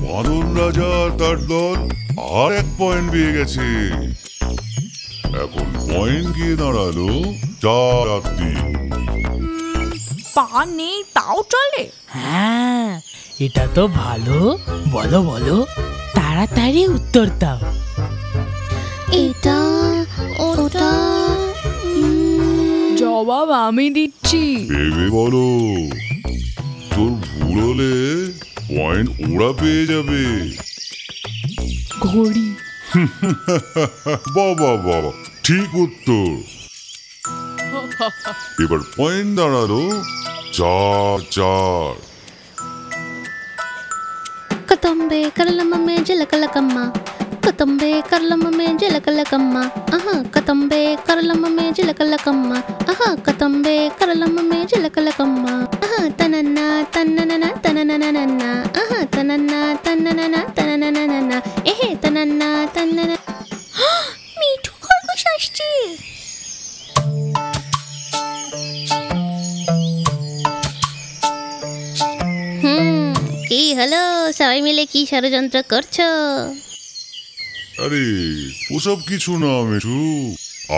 বাঁদর রাজা তার দল আর 1 পয়েন্ট পেয়ে গেছে। এখন পয়েন্ট গিয়ে দাঁড়ালো 4 আর 3। পা নেই তাও চলে? হ্যাঁ, এটা তো ভালো। বলো বলো, তাড়াতাড়ি উত্তর দাও। এটা ওটা জবাব আমি দিচ্ছি। ভেবে বলো, তোর ভুল হলে পয়েন্ট ওরা পেয়ে যাবে। ঘড়ি। বাবা বাবা, ঠিক উত্তর। এবার পয়েন্ট দাঁড়ালো 4-4। కొతంబే కరలమ్మే జలకలకమ్మ కొతంబే కరలమ్మే జలకలకమ్మ ఆహా కొతంబే కరలమ్మే జలకలకమ్మ ఆహా కొతంబే కరలమ్మే జలకలకమ్మ ఆహా తనన్న తన్ననన తననననన్న ఆహా తనన్న తన్ననన తననననన్న এহে తనన్న తన్నన মিঠু খরগোশ আসছে। কি হলো, সবাই মিলে কি ষড়যন্ত্র করছো? আরে ওসব কিছু না মিঠু,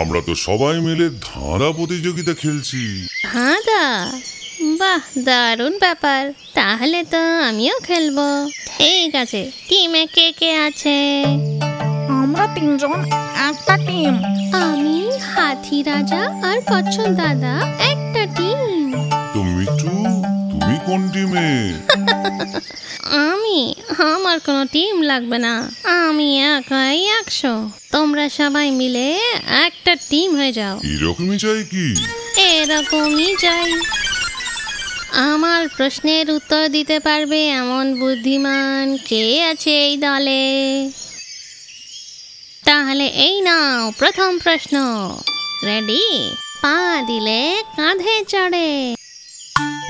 আমরা তো সবাই মিলে ধাঁধা প্রতিযোগিতা খেলছি। ধাঁধা? বাহ, দারুণ ব্যাপার। তাহলে তো আমিও খেলবো। ঠিক আছে, টিমে কে কে আছে? আমরা 3 জন একটা টিম। আমি, হাতি রাজা আর কচ্ছপ দাদা একটা টিম। তো মিঠু, তুমি কোন টিমে? আমার কোনো টিম লাগবে না, আমি একাই 100। তোমরা সবাই মিলে একটা টিম হয়ে যাও। এরকমই চাই কি? এরকমই চাই। আমার প্রশ্নের উত্তর দিতে পারবে এমন বুদ্ধিমান কে আছে এই দলে? তাহলে এই নাও প্রথম প্রশ্ন। রেডি? পা দিলে কাঁধে চড়ে।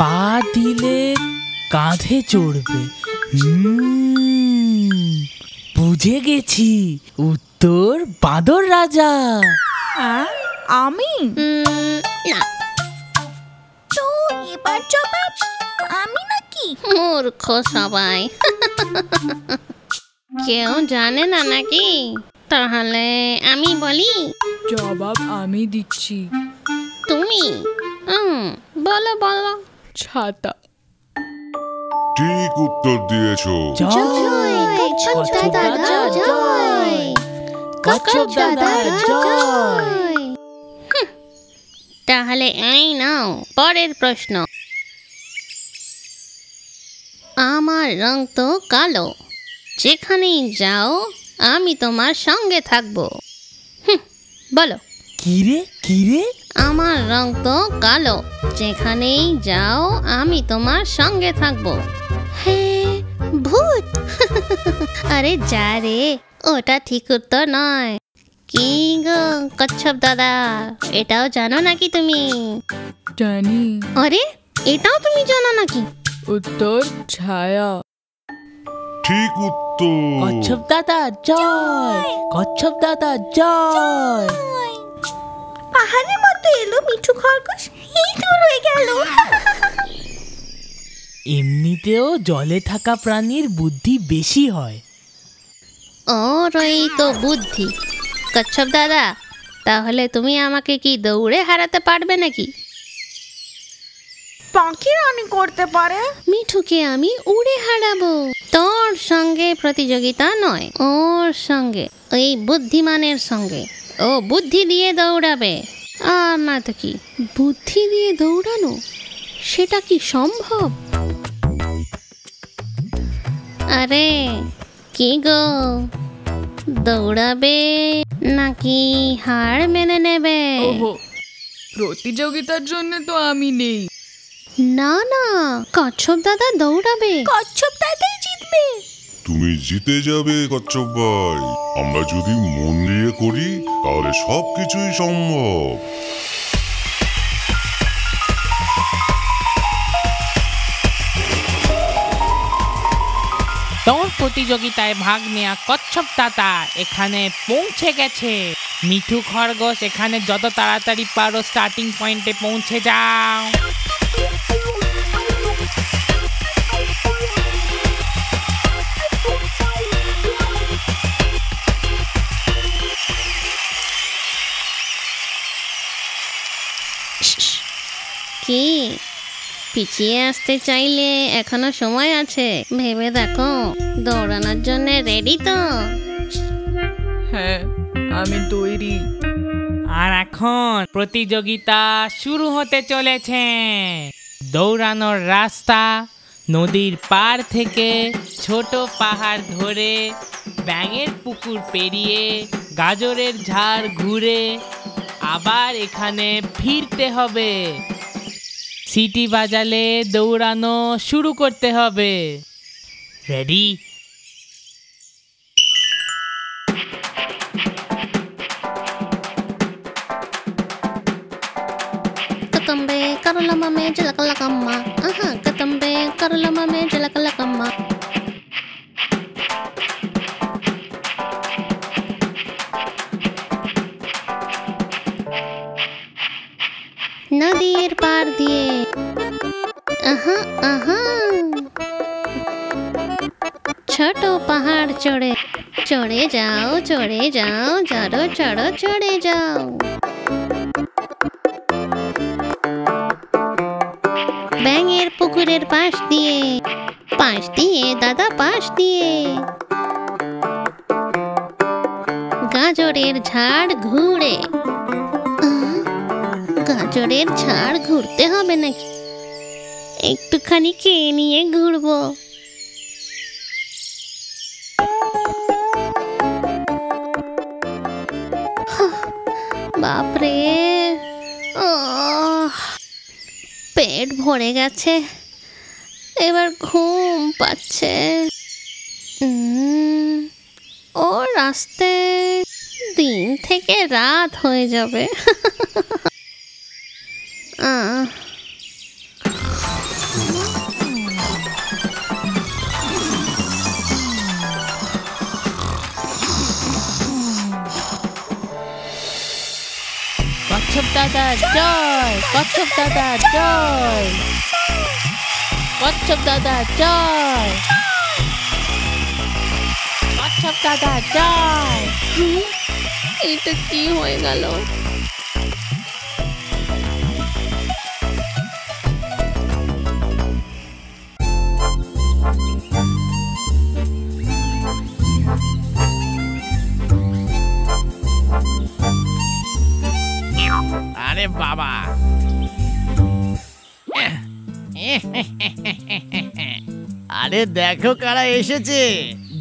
পা দিলে কাঁধে চড়বে। বুঝে গেছি, উত্তর বাঁদর রাজা। আমি? না। তো এবার জবাব আমি নাকি? মূর্খ সবাই। কেউ জানে না নাকি? তাহলে আমি বলি। জবাব আমি দিচ্ছি। তুমি? বলো বলো। ছাতা। ঠিক উত্তর দিয়েছো। জয় কচ্ছপ দাদা জয়, কচ্ছপ দাদা জয়। তাহলে এই নাও পরের প্রশ্ন। আমার রং তো কালো, যেখানেই যাও আমি তোমার সঙ্গে থাকবো। বলো। কিরে কিরে? আমার রং তো কালো, যেখানেই যাও আমি তোমার সঙ্গে থাকবো। হ্যাঁ, ভূত। আরে যা রে, ওটা ঠিক উত্তর নয়। কি গো কচ্ছপ দাদা, এটাও জানো নাকি তুমি? জানি। আরে এটাও তুমি জানো নাকি? উত্তর ছায়া। ঠিক উত্তর। কচ্ছপ দাদা জয়, কচ্ছপ দাদা জয়। পাহাড়ের মধ্যে এলো মিঠু খরগোশ, এই দূর হয়ে গেল। এমনিতেও জলে থাকা প্রাণীর বুদ্ধি বেশি হয়। ওর এই তো বুদ্ধি। কচ্ছপ দাদা, তাহলে তুমি আমাকে কি দৌড়ে হারাতে পারবে নাকি? পাখি রানী করতে পারে। মিঠুকে আমি উড়ে হারাবো। তোর সঙ্গে প্রতিযোগিতা নয়, ওর সঙ্গে, ওই বুদ্ধিমানের সঙ্গে। ও বুদ্ধি দিয়ে দৌড়াবে। আর না তো কি, বুদ্ধি দিয়ে দৌড়ানো সেটা কি সম্ভব? আরে কি গো, দৌড়াবে নাকি হার মেনে নেবে? ওহো, প্রতিযোগিতার জন্য তো আমি নেই। না না, কচ্ছপ দাদা দৌড়াবে। কচ্ছপ দাদাই জিতবে। তুমি জিতে যাবে কচ্ছপ ভাই। আমরা যদি মন দিয়ে করি তাহলে সবকিছুই সম্ভব। তোর প্রতিযোগিতায় ভাগ নেওয়া কচ্ছপ দাদা এখানে পৌঁছে গেছে। মিঠু খরগোশ, এখানে যত তাড়াতাড়ি পারো স্টার্টিং পয়েন্টে পৌঁছে যাও। পিছিয়ে আসতে চাইলে এখনো সময় আছে, ভেবে দেখো। দৌড়ানোর জন্য রেডি তো? হ্যাঁ, আমি তৈরি। আর এখন প্রতিযোগিতা শুরু হতে চলেছে। দৌড়ানোর রাস্তা নদীর পার থেকে ছোট পাহাড় ধরে, ব্যাঙের পুকুর পেরিয়ে, গাজরের ঝাড় ঘুরে আবার এখানে ফিরতে হবে। সিটি বাজালে দৌড়ানো শুরু করতে হবে। Ready? Katambe karulama me jalakalakamma. Aha, katambe karulama me jalakalakamma. নদীর পার দিয়ে। আহা আহা, ছোট পাহাড় চড়ে চড়ে যাও, চড়ে যাও, চড়ো চড়ো চড়ে যাও। ব্যাঙের পুকুরের পাশ দিয়ে, পাশ দিয়ে দাদা, পাশ দিয়ে। গাজরের ঝাড় ঘুরে। গাজরের ঝাড় ঘুরতে হবে নাকি? একটুখানি খেয়ে নিয়ে ঘুরবো। বাপরে, পেট ভরে গেছে, এবার ঘুম পাচ্ছে। ওর আসতে দিন থেকে রাত হয়ে যাবে। কচ্ছপ দাদা জয়, কচ্ছপ দাদা জয়, কচ্ছপ দাদা জয়, কচ্ছপ দাদা জয়। এটা কি হয়ে গেল? আরে বাবা, আরে দেখো কারা এসেছে।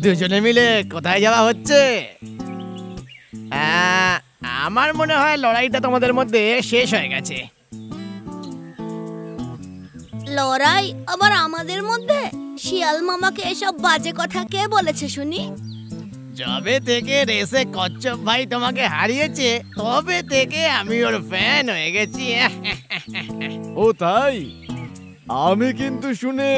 দুজনে মিলে কোথায় যাওয়া হচ্ছে? আমার মনে হয় লড়াইটা তোমাদের মধ্যে শেষ হয়ে গেছে। লড়াই আবার আমাদের মধ্যে? শিয়াল মামাকে এসব বাজে কথা কে বলেছে শুনি? যবে থেকে রেসে কচ্ছপ ভাই তোমাকে হারিয়েছে, তবে থেকে আমি ওর ফ্যান হয়ে গেছি। ও তাই? আমি কিন্তু শুনে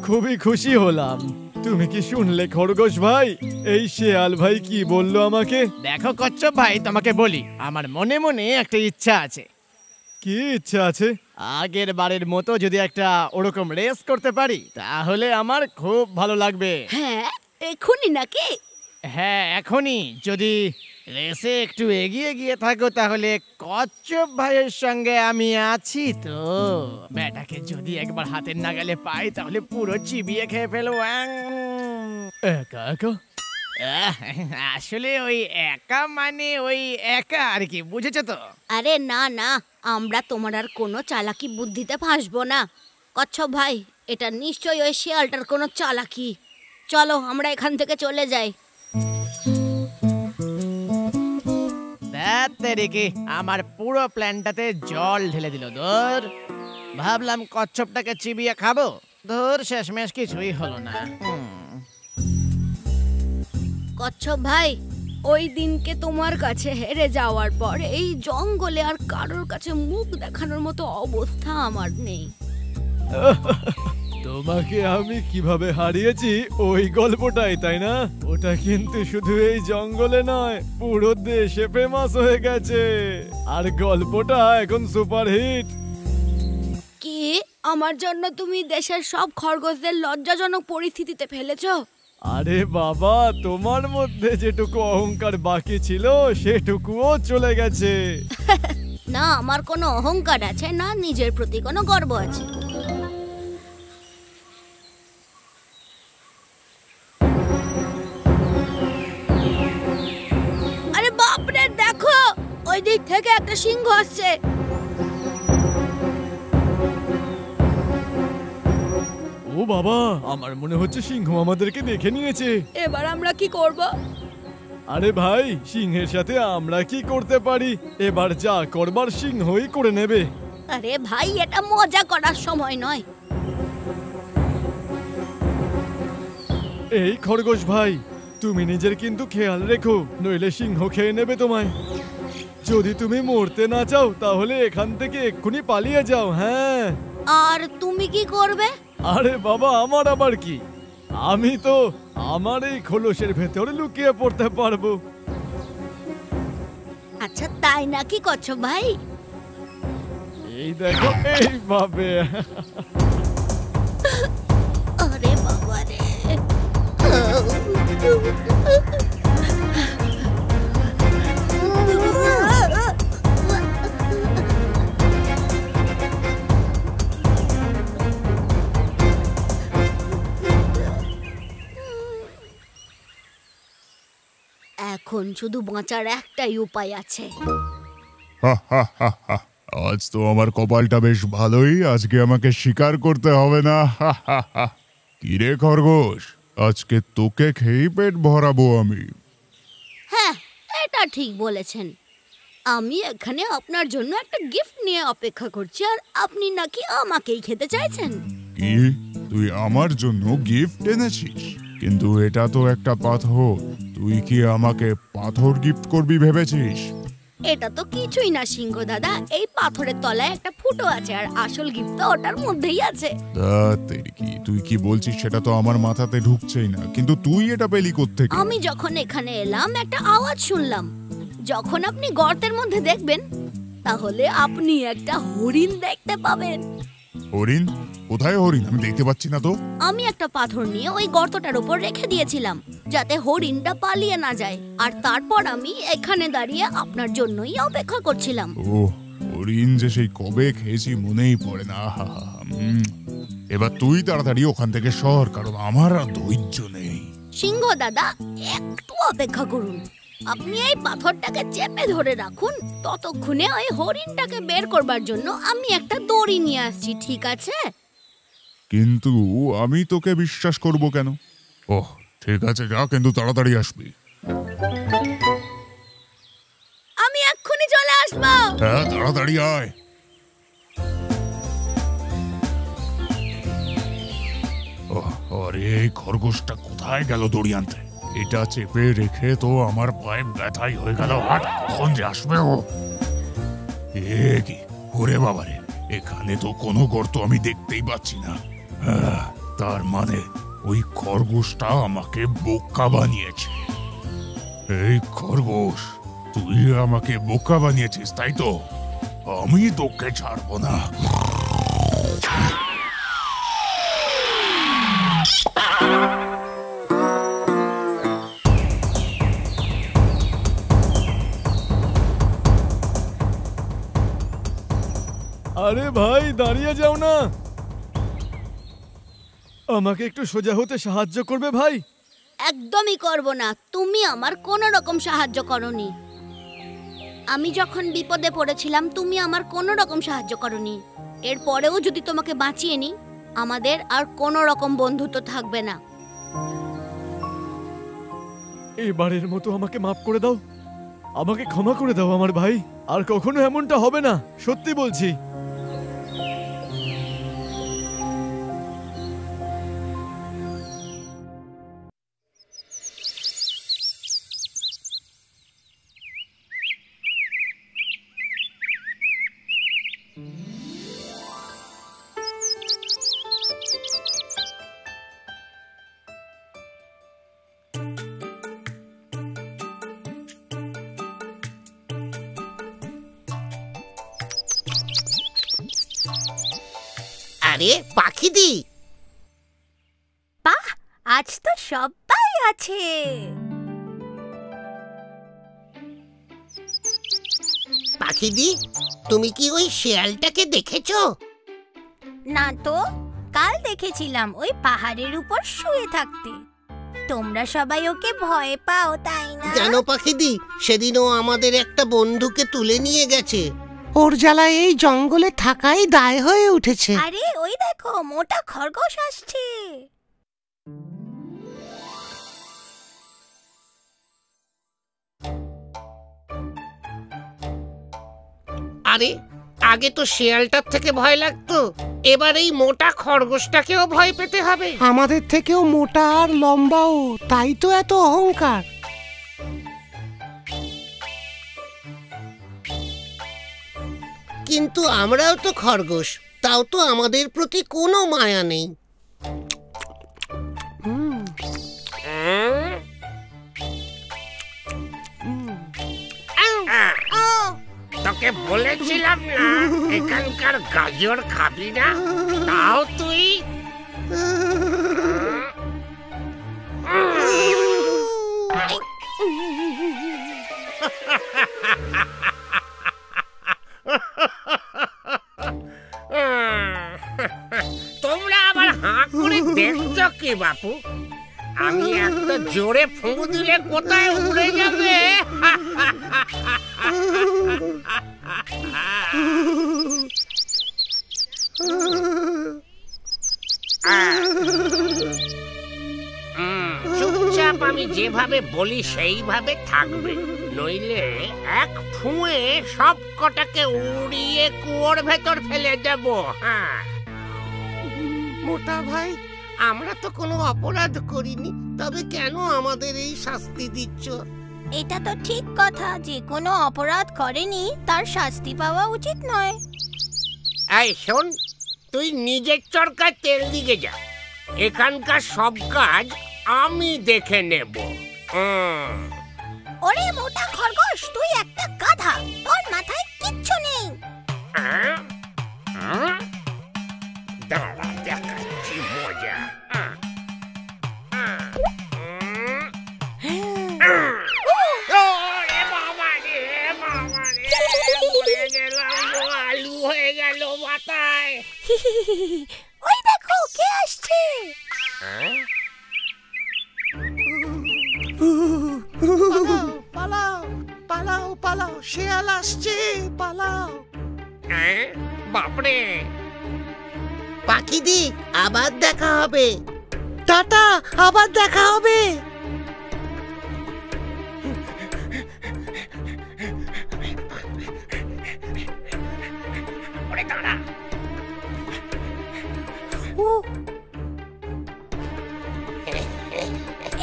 খুবই খুশি হলাম। তুমি কি শুনলে খরগোশ ভাই? এই শেয়াল ভাই কি বললো আমাকে? দেখো কচ্ছপ ভাই, তোমাকে বলি, আমার মনে মনে একটা ইচ্ছা আছে। কি ইচ্ছা আছে? আগের বারের মতো যদি একটা ওরকম রেস করতে পারি, তাহলে আমার খুব ভালো লাগবে। হ্যাঁ, এখনই নাকি? হ্যাঁ, এখনই। যদি রেসে একটু এগিয়ে গিয়ে থাকো, তাহলে কচ্ছপ ভাইয়ের সঙ্গে আমি আছি তো। ব্যাটাকে যদি একবার হাতের নাগালে পাই, তাহলে পুরো চিবিয়ে খেয়ে ফেলবো। একা একা? আসলে ওই একা মানে ওই একা আর কি, বুঝেছো তো? আরে না না, আমরা তোমার আর কোনো চালাকি বুদ্ধিতে ফাঁসবো না। কচ্ছপ ভাই, এটা নিশ্চয়ই ওই শিয়ালটার কোনো চালাকি। চলো আমরা এখান থেকে চলে যাই। রেখে আমার পুরো প্ল্যানটাতে জল ঢেলে দিল। ধর, ভাবলাম কচ্ছপটাকে চিবিয়ে খাবো, ধর শেষমেশ কিছুই হলো না। কচ্ছপ ভাই, ওই দিনকে তোমার কাছে হেরে যাওয়ার পর এই জঙ্গলে আর কারোর কাছে মুখ দেখানোর মতো অবস্থা আমার নেই। তোমাকে আমি কিভাবে হারিয়েছি ওই গল্পটাই, তাই না? ওটা কিন্তু শুধু এই জঙ্গলে নয়, পুরো দেশে ফেমাস হয়ে গেছে। আর গল্পটা এখন সুপারহিট। কি আমার জন্য তুমি দেশের সব খরগোশদের লজ্জাজনক পরিস্থিতিতে ফেলেছো? আরে বাবা, তোমার মধ্যে যেটুকু অহংকার বাকি ছিল সেটুকুও চলে গেছে। না আমার কোনো অহংকার আছে, না নিজের প্রতি কোনো গর্ব আছে। ওই দিক থেকে একটা সিংহ আসছে। ও বাবা, আমার মনে হচ্ছে সিংহ আমাদেরকে দেখে নিয়েছে। এবার আমরা কি করব? আরে ভাই, সিংহের সাথে আমরা কি করতে পারি? এবার যা করবার সিংহই করে নেবে। আরে ভাই, এটা মজা করার সময় নয়। এই খরগোশ ভাই, তুমি নিজের কিন্তু খেয়াল রেখো, নইলে সিংহ খেয়ে নেবে তোমায়। যদি তুমি মরতে না চাও তাহলে এখান থেকে এক্ষুনি পালিয়ে যাও। হ্যাঁ। আর তুমি কি করবে? আরে বাবা, আমার আবার কি, আমি তো আমার এই খোলসের ভেতরে লুকিয়ে পড়তে পারবো। আচ্ছা তাই নাকি কচ্ছপ ভাই? এই দেখো, এইভাবে। আরে বাবা রে। এখন শুধু বাঁচার একটাই উপায় আছে। আজ তো আমার কপালটা বেশ ভালোই, আজকে আমাকে শিকার করতে হবে না। কিরে খরগোশ, আজকে তোকে খেয়েই পেট ভরাবো আমি। হ্যাঁ, এটা ঠিক বলেছেন। আমি এখানে আপনার জন্য একটা গিফট নিয়ে অপেক্ষা করছি, আর আপনি নাকি আমাকেই খেতে চাইছেন। কি, তুই আমার জন্য গিফট এনেছিস? কিন্তু এটা তো একটা পাথর, তুই কি আমাকে পাথর গিফট করবি ভেবেছিস? এটা তো কিছুই না সিংহ দাদা, এই পাথরের তলায় একটা ফুটো আছে, আর আসল গিফট তো ওটার মধ্যেই আছে। কি তুই কি বলছিস সেটা তো আমার মাথাতে ঢুকছেই না, কিন্তু তুই এটা পেলি কোত্থেকে? আমি যখন এখানে এলাম একটা আওয়াজ শুনলাম। যখন আপনি গর্তের মধ্যে দেখবেন তাহলে আপনি একটা হরিণ দেখতে পাবেন। হরিণ? কোথায় হরিণ? আমি দেখতে পাচ্ছি না তো। আমি একটা পাথর নিয়ে ওই গর্তটার উপর রেখে দিয়েছিলাম যাতে হরিণটা পালিয়ে না যায়, আর তারপর আমি এখানে দাঁড়িয়ে আপনার জন্যই অপেক্ষা করছিলাম। ও, হরিণ যে সেই কবে খেয়েছি মনেই পড়ে না। এবার তুই তাড়াতাড়ি ওখান থেকে সর, কারণ আমার আর ধৈর্য নেই। সিংহ দাদা, একটু অপেক্ষা করুন। আপনি এই পাথরটাকে চেপে ধরে রাখুন, ততক্ষণে ওই হরিণটাকে বের করবার জন্য আমি একটা দড়ি নিয়ে আসছি, ঠিক আছে? কিন্তু আমি তোকে বিশ্বাস করব কেন? ওহ, ঠিক আছে যা, কিন্তু তাড়াতাড়ি আসবি। আমি এক্ষুনি চলে আসবো। হ্যাঁ, তাড়াতাড়ি আয়। আরে এই খরগোশটা কোথায় গেল দড়ি আনতে? এটা চেপে রেখে তো আমার পায়ে ব্যথাই হয়ে গেল। হাট, কখন যে আসবে ও? কি ওরে বাবারে, এখানে তো কোনো গর্ত আমি দেখতেই পাচ্ছি না। তার মানে ওই খরগোশটা আমাকে বোকা বানিয়েছে। এই খরগোশ, তুই আমাকে বোকা বানিয়েছিস তাই তো? আমি তোকে ছাড়বো না। আরে ভাই, দাঁড়িয়ে যাও না, আমাকে একটু সোজা হতে সাহায্য করবে ভাই? একদমই করব না। তুমি আমার কোনো রকম সাহায্য করনি। আমি যখন বিপদে পড়েছিলাম তুমি আমার কোনো রকম সাহায্য করনি। এরপরেও যদি তোমাকে বাঁচিয়ে নি, আমাদের আর কোনো রকম বন্ধুত্ব থাকবে না। এবারের মতো আমাকে মাফ করে দাও, আমাকে ক্ষমা করে দাও আমার ভাই। আর কখনো এমনটা হবে না, সত্যি বলছি। আরে পাখিদি, বাহ, আজ তো সবাই আছে। পাখিদি, তুমি কি ওই শেয়ালটাকে দেখেছো? না তো, কাল দেখেছিলাম ওই পাহাড়ের উপর শুয়ে থাকতে। তোমরা সবাই ওকে ভয় পাও তাই না? জানো পাখিদি, সেদিনও আমাদের একটা বন্ধুকে তুলে নিয়ে গেছে। ওর জ্বালায় এই জঙ্গলে থাকাই দায় হয়ে উঠেছে। আরে ওই দেখো, মোটা খরগোশ আসছে। আরে আগে তো শেয়ালটার থেকে ভয় লাগতো, এবার এই মোটা খরগোশটাকেও ভয় পেতে হবে। আমাদের থেকেও মোটা আর লম্বাও, তাই তো এত অহংকার। কিন্তু আমরাও তো খরগোশ, তাও তো আমাদের প্রতি কোনো মায়া নেই। তোকে বলেছিলাম না এখানকার গাজর খাবি না, তাও তুই। তোমরা আবার হাঁ করে দেখছো কি বাপু? আমি একটা জোরে ফুঁ দিলে কোথায় উড়ে যাবে। চুপচাপ আমি যেভাবে বলি সেইভাবে থাকবে, নইলে এক ফুঁয়ে সব কটাকে উড়িয়ে কুয়োর ভেতর ফেলে দেব। হ্যাঁ মোটা ভাই, আমরা তো কোনো অপরাধ করিনি, তবে কেন আমাদের এই শাস্তি দিচ্ছ? এটা তো ঠিক কথা, যে কোনো অপরাধ করেনি তার শাস্তি পাওয়া উচিত নয়। এই শোন, তুই নিজের চরকায় তেল দিকে যা, এখানকার সব কাজ আমি দেখে নেব। ওরে মোটা খরগোশ, তুই একটা গাধা, তোর মাথায় কিচ্ছু নেই। দাঁড়া, দেখাচ্ছি মজা। আলু হয়ে গেল মাথায়। ওই দেখো কে আসছে। পালাও পালাও পালাও, শেয়াল আসছে, পালাও। বাপরে পাখিদি, আবার দেখা হবে। টাটা, আবার দেখা হবে। দাঁড়া,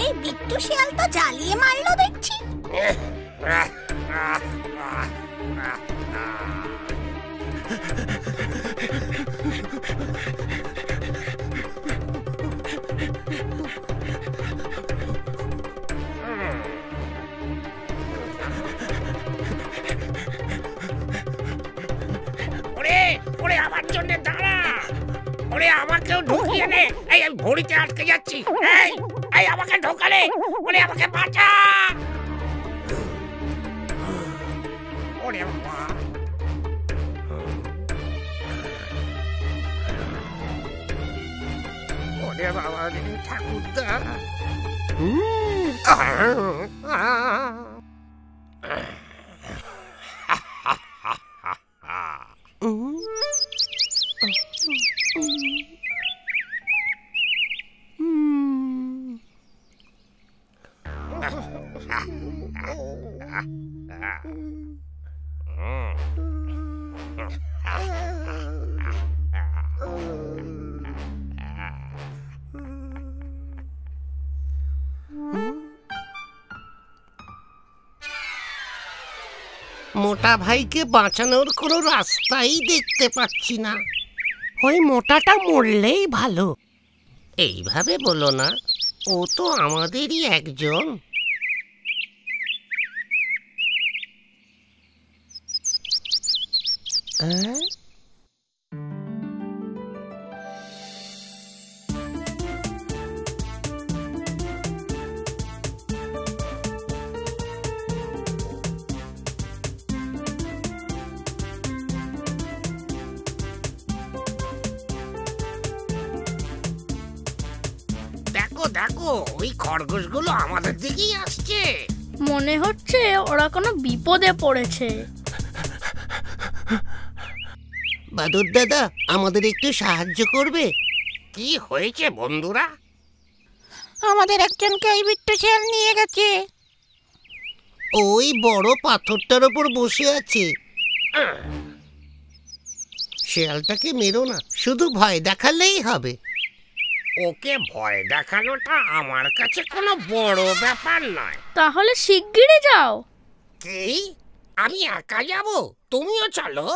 এই বিট্টু শিয়াল তো জ্বালিয়ে মারলো দেখছি। ওরে আমার জন্য দাঁড়া, ওরে আমাকেও ঢুকিয়ে নে। এই আমি ভড়িতে আটকে যাচ্ছি। এই আমাকে ঢোকালে, ওরে আমাকে বাঁচা। ওরে বাবা, ওরে বাবা রে ঠাকুরদা। মোটা ভাইকে বাঁচানোর কোনো রাস্তাই দেখতে পাচ্ছি না। ওই মোটাটা মরলেই ভালো। এইভাবে বলো না, ও তো আমাদেরই একজন। দেখো দেখো দেখো, ওই খরগোশগুলো আমাদের দিকেই আসছে। মনে হচ্ছে ওরা কোনো বিপদে পড়েছে। বাদর দাদা, আমাদের একটু সাহায্য করবে? কি হয়েছে বন্ধুরা? আমাদের একজনকে এই বিট্টু শিয়াল নিয়ে গেছে। ওই বড় পাথরটার ওপর বসে আছে। শেয়ালটাকে মেরো না, শুধু ভয় দেখালেই হবে। ওকে ভয় দেখানোটা আমার কাছে কোনো বড় ব্যাপার নয়। তাহলে শিগগিরই যাও। কি? আমি একা যাব? তুমিও চলো।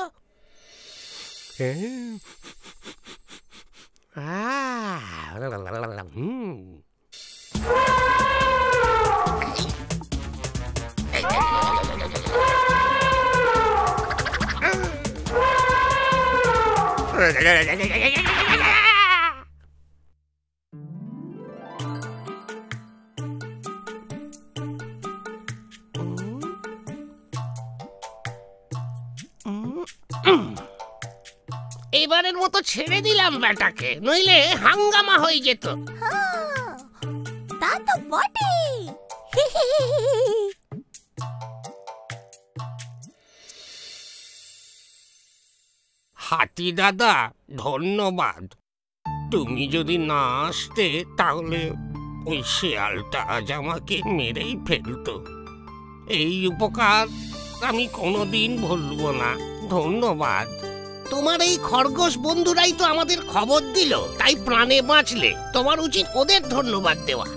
এবারের মতো ছেড়ে দিলাম বেটাকে, নইলে হাঙ্গামা হয়ে যেত। তা তো বটে। হাতি দাদা, ধন্যবাদ। তুমি যদি না আসতে তাহলে ওই শেয়ালটা আজ আমাকে মেরেই ফেলতো। এই উপকার আমি কোনোদিন ভুলবো না। ধন্যবাদ। তোমার এই খরগোশ বন্ধুরাই তো আমাদের খবর দিল, তাই প্রাণে বাঁচলে। তোমার উচিত ওদের ধন্যবাদ দেওয়া।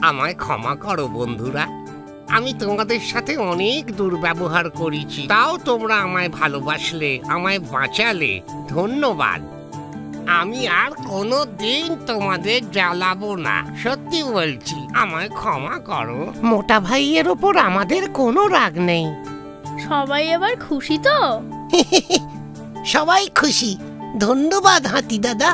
আমায় ক্ষমা করো বন্ধুরা, আমি তোমাদের সাথে অনেক দুর্ব্যবহার করেছি, তাও তোমরা আমায় ভালোবাসলে, আমায় বাঁচালে। ধন্যবাদ। আমি আর কোনো দিন তোমাদের জ্বালাবো না, সত্যি বলছি। আমায় ক্ষমা করো। মোটা ভাইয়ের ওপর আমাদের কোনো রাগ নেই। সবাই এবার খুশি তো? সবাই খুশি। ধন্যবাদ হাতি দাদা।